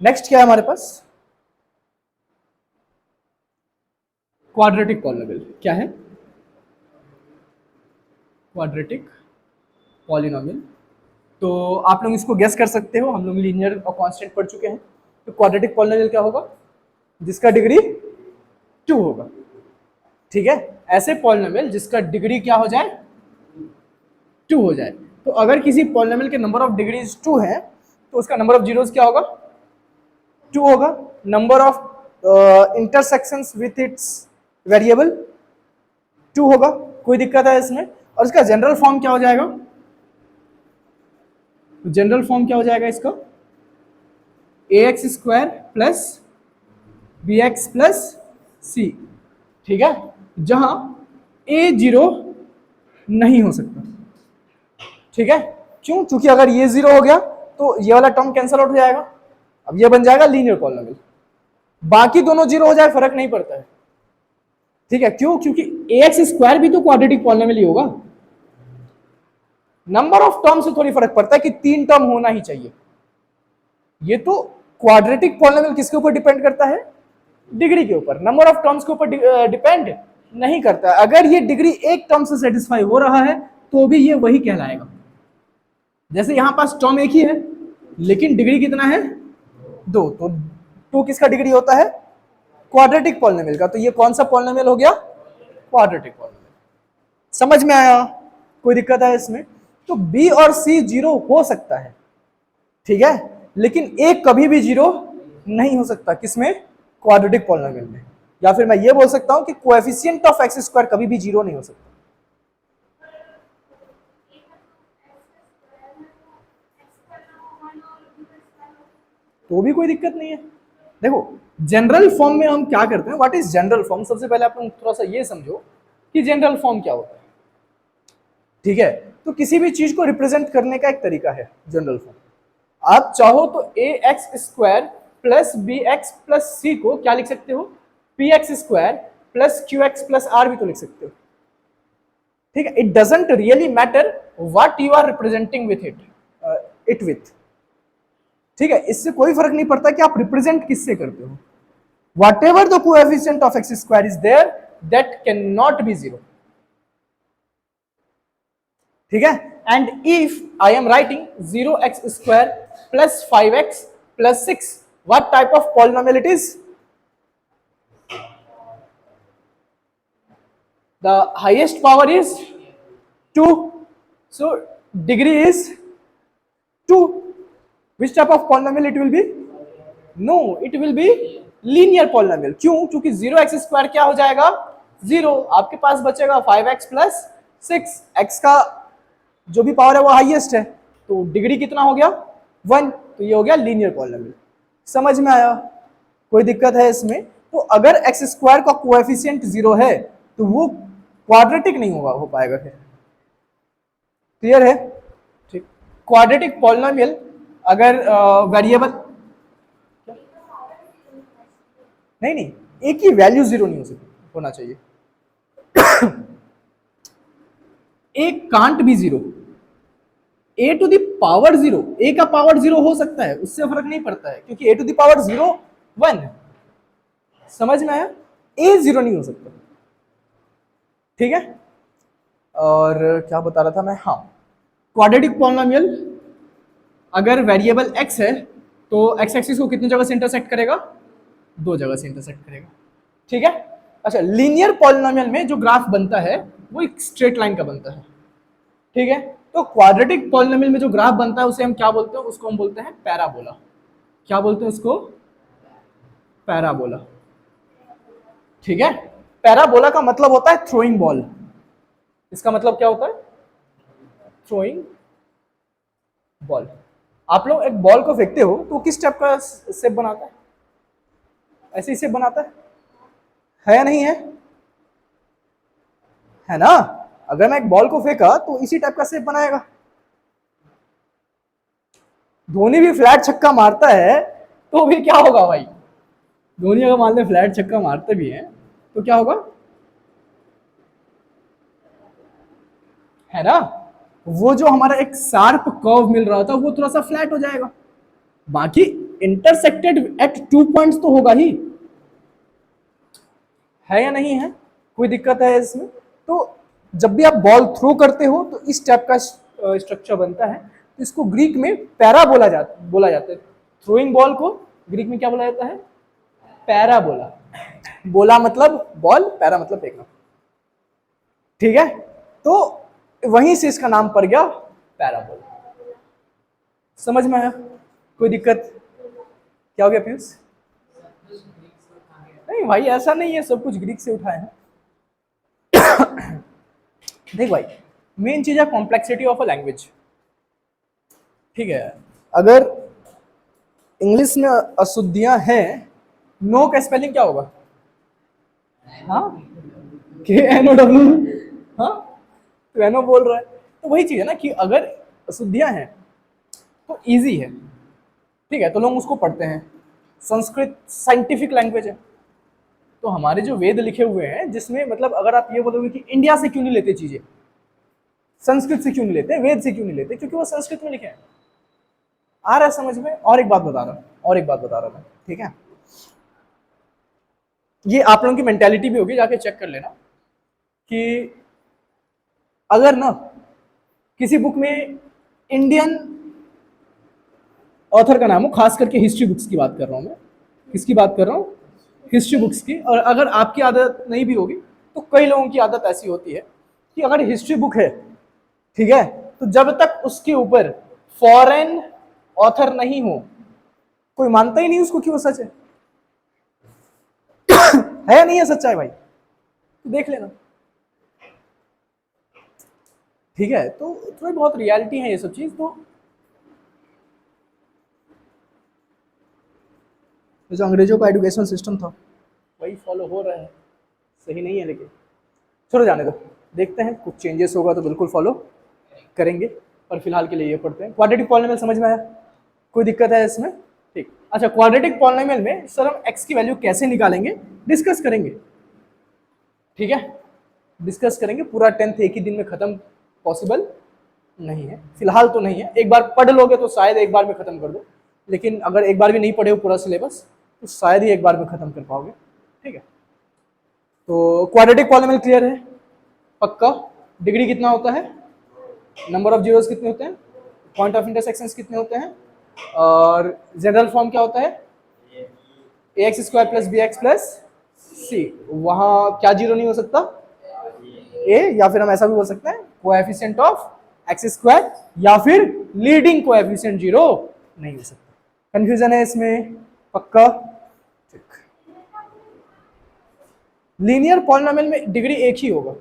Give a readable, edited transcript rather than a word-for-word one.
Next क्या है हमारे पास, क्वाड्रेटिक पॉलिनोमियल। क्या है, क्वाड्रेटिक पॉलिनोमियल। तो आप लोग इसको गेस कर सकते हो, हम लोग लीनियर और कांस्टेंट पढ़ चुके हैं। तो क्वाड्रेटिक पॉलिनोमियल क्या होगा, जिसका डिग्री 2 होगा। ठीक है, ऐसे पॉलिनोमियल जिसका डिग्री क्या हो जाए, 2 हो जाए। तो अगर किसी पॉलिनोमियल के नंबर ऑफ डिग्रीज 2 है तो उसका नंबर ऑफ जीरोस क्या होगा, 2 होगा। Number of intersections with its variable 2 होगा, कोई दिक्कत है इसमें। और इसका जनरल फॉर्म क्या हो जाएगा, जनरल फॉर्म क्या हो जाएगा इसका, ax square plus B X plus C. ठीक है, जहां a 0 नहीं हो सकता। ठीक है, क्यों, क्योंकि अगर ये 0 हो गया तो ये वाला टर्म कैंसिल आउट हो जाएगा, अब ये बन जाएगा लीनियर पॉलिनोमियल। बाकी दोनों 0 हो जाए फर्क नहीं पड़ता है। ठीक है, क्यों, क्योंकि ax स्क्वायर भी तो क्वाड्रेटिक पॉलिनोमियल ही होगा। नंबर ऑफ टर्म से थोड़ी फर्क पड़ता है कि 3 टर्म होना ही चाहिए। ये तो क्वाड्रेटिक पॉलिनोमियल किसके ऊपर डिपेंड करता है, डिग्री के ऊपर, नंबर ऑफ टर्म्स के ऊपर डिपेंड नहीं करता। अगर ये डिग्री एक टर्म से सेटिस्फाई हो रहा है तो भी ये वही कहलाएगा। जैसे यहां पास टर्म एक ही है लेकिन डिग्री कितना है, 2, तो 2 किसका डिग्री होता है, क्वाड्रेटिक पॉलिनोमियल का। तो ये कौन सा पॉलिनोमियल हो गया, क्वाड्रेटिक पॉलिनोमियल। समझ में आया, कोई दिक्कत है इसमें। तो b और c 0 हो सकता है, ठीक है, लेकिन एक कभी भी 0 नहीं हो सकता, किसमें, क्वाड्रेटिक पॉलिनोमियल में। या फिर मैं ये बोल सकता हूं कि कोएफिशिएंट ऑफ एक्स स्क्वायर कभी भी 0 नहीं हो सकता। तो भी कोई दिक्कत नहीं है। देखो जनरल फॉर्म में हम क्या करते हैं, व्हाट इज जनरल फॉर्म, सबसे पहले आप लोग थोड़ा सा ये समझो कि जनरल फॉर्म क्या होता है। ठीक है, तो किसी भी चीज को रिप्रेजेंट करने का एक तरीका है जनरल फॉर्म। आप चाहो तो A X square plus B X plus C को क्या लिख सकते हो, P X square plus Q X plus R भी तो लिख सकते हो। ठीक है, it doesn't really matter what you are representing with it with. ठीक है, इससे कोई फर्क नहीं पड़ता कि आप रिप्रेजेंट किससे करते हो। whatever the coefficient of x square is there that cannot be 0. ठीक है, and if I am writing 0x square plus 5x plus 6, what type of polynomial it is, the highest power is 2, so degree is 2. which type of polynomial it will be, no it will be linear polynomial. क्यों, क्योंकि 0x square क्या हो जाएगा, 0, आपके पास बचेगा 5x plus 6, x का जो भी पावर है वो हाईएस्ट है, तो डिग्री कितना हो गया, 1, तो ये हो गया लीनियर पॉलिनोमियल। समझ में आया, कोई दिक्कत है इसमें। तो अगर x स्क्वायर का कोएफिशिएंट 0 है तो वो क्वाड्रेटिक नहीं होगा, हो पाएगा फिर। क्लियर है, ठीक। क्वाड्रेटिक पॉलिनोमियल अगर वेरिएबल नहीं, एक ही वैल्यू 0 नहीं हो सकती, होना चाहिए। एक कांट भी 0, a to the power 0, a का पावर 0 हो सकता है, उससे फर्क नहीं पड़ता है, क्योंकि a टू द पावर 0 1 है। समझ में आया, a 0 नहीं हो सकता। ठीक है, और क्या बता रहा था मैं, हाँ, क्वाड्रेटिक पॉलिनोमियल अगर वेरिएबल x है तो x एक्सिस को कितनी जगह से इंटरसेक्ट करेगा, 2 जगह से इंटरसेक्ट करेगा। ठीक है, अच्छा, लीनियर पॉलिनोमियल में जो ग्राफ बनता है वो एक स्ट्रेट लाइन का बनता है। ठीक है, तो क्वाड्रेटिक पॉलिनोमियल में जो ग्राफ बनता है उसे हम क्या बोलते हैं, उसको हम बोलते हैं पैराबोला। क्या बोलते हैं उसको, पैराबोला। ठीक है, पैराबोला का मतलब होता है थ्रोइंग बॉल। इसका मतलब क्या होता है, थ्रोइंग बॉल। आप लोग एक बॉल को फेंकते हो तो किस टाइप का शेप बनाता है, ऐसे ही शेप बनाता है या नहीं है, है ना। अगर मैं एक बॉल को फेंका तो इसी टाइप का शेप बनाएगा। धोनी भी फ्लैट छक्का मारता है तो भी क्या होगा भाई, धोनी अगर मान ले फ्लैट छक्का मारते भी हैं तो क्या होगा, है ना, वो जो हमारा एक शार्प कर्व मिल रहा था वो थोड़ा सा फ्लैट हो जाएगा। बाकी इंटरसेक्टेड एट 2 पॉइंट्स तो होगा ही, है या नहीं है? कोई दिक्कत है इसमें? तो जब भी आप बॉल थ्रो करते हो तो इस टाइप का स्ट्रक्चर बनता है। तो इसको ग्रीक में पैरा बोला जाता है। थ्रोइंग बॉल को ग्रीक में क्या बोला जाता है? पैरा बोला। बोला मतलब बॉल, पैरा मतलब फेंकना, ठीक है? तो वहीं से इसका नाम पड़ गया पैराबोल। समझ में आया? कोई दिक्कत? क्या हो गया पीयूष? नहीं भाई, ऐसा नहीं है सब कुछ ग्रीक से उठाए हैं। देख भाई, मेन चीज है कॉम्प्लेक्सिटी ऑफ अ लैंग्वेज, ठीक है? अगर इंग्लिश में अशुद्धियां हैं, नो का स्पेलिंग क्या होगा? हाँ, KNOW। हाँ, तो एनो बोल रहा है, तो वही चीज है ना कि अगर अशुद्धियां हैं तो इजी है, ठीक है? तो लोग उसको पढ़ते हैं। संस्कृत साइंटिफिक लैंग्वेज है, तो हमारे जो वेद लिखे हुए हैं, जिसमें मतलब अगर आप ये बोलोगे कि इंडिया से क्यों नहीं लेते चीजें, संस्कृत से क्यों नहीं लेते, वेद से क्यों नहीं लेते, क्योंकि वो संस्कृत में लिखे हैं। आ रहा है समझ में? और एक बात बता रहा हूं, ठीक है? ये आप लोगों की मेंटेलिटी भी होगी, जाके चेक कर लेना कि अगर ना किसी बुक में इंडियन ऑथर का नाम हो, खास करके हिस्ट्री बुक्स की बात कर रहा हूं मैं, किसकी बात कर रहा हूं? हिस्ट्री बुक्स की। और अगर आपकी आदत नहीं भी होगी तो कई लोगों की आदत ऐसी होती है कि अगर हिस्ट्री बुक है, ठीक है, तो जब तक उसके ऊपर फॉरेन ऑथर नहीं हो, कोई मानता ही नहीं उसको कि वो सच है। है या नहीं है सच्चाई भाई? तो देख लेना, ठीक है? तो थोड़ी बहुत रियलिटी है ये सब चीज। तो जो अंग्रेजों का एजुकेशन सिस्टम था वही फॉलो हो रहा है, सही नहीं है लेकिन छोड़ो, जाने दो। देखते हैं कुछ चेंजेस होगा तो बिल्कुल फॉलो करेंगे, पर फिलहाल के लिए ये पढ़ते हैं। क्वाड्रेटिक पॉलिनोमियल समझ में आया? कोई दिक्कत है इसमें? ठीक। अच्छा, क्वाड्रेटिक पॉलिनोमियल में सर हम x की वैल्यू कैसे निकालेंगे, डिस्कस करेंगे, ठीक है? डिस्कस करेंगे। पूरा 10th एक ही दिन में खत्म पॉसिबल नहीं है, फिलहाल तो नहीं है। एक बार पढ़ लोगे तो शायद एक बार में खत्म कर दो, लेकिन अगर एक बार भी नहीं पढ़े हो पूरा सिलेबस तो शायद ही एक बार में खत्म कर पाओगे, ठीक है? तो क्वाड्रेटिक पॉलिनोमियल क्लियर है? पक्का? डिग्री कितना होता है, नंबर ऑफ जीरोस कितने होते हैं, पॉइंट ऑफ इंटरसेक्शंस कितने होते हैं, और जनरल फॉर्म क्या होता है? ax² + bx + c। वहां क्या जीरो नहीं हो सकता? a, या फिर हम ऐसा भी बोल सकते हैं कोएफिशिएंट ऑफ x², या फिर लीडिंग कोएफिशिएंट जीरो नहीं हो सकता। कंफ्यूजन है इसमें? पक्का? ठीक। लीनियर पॉलिनोमियल में डिग्री एक ही होगा,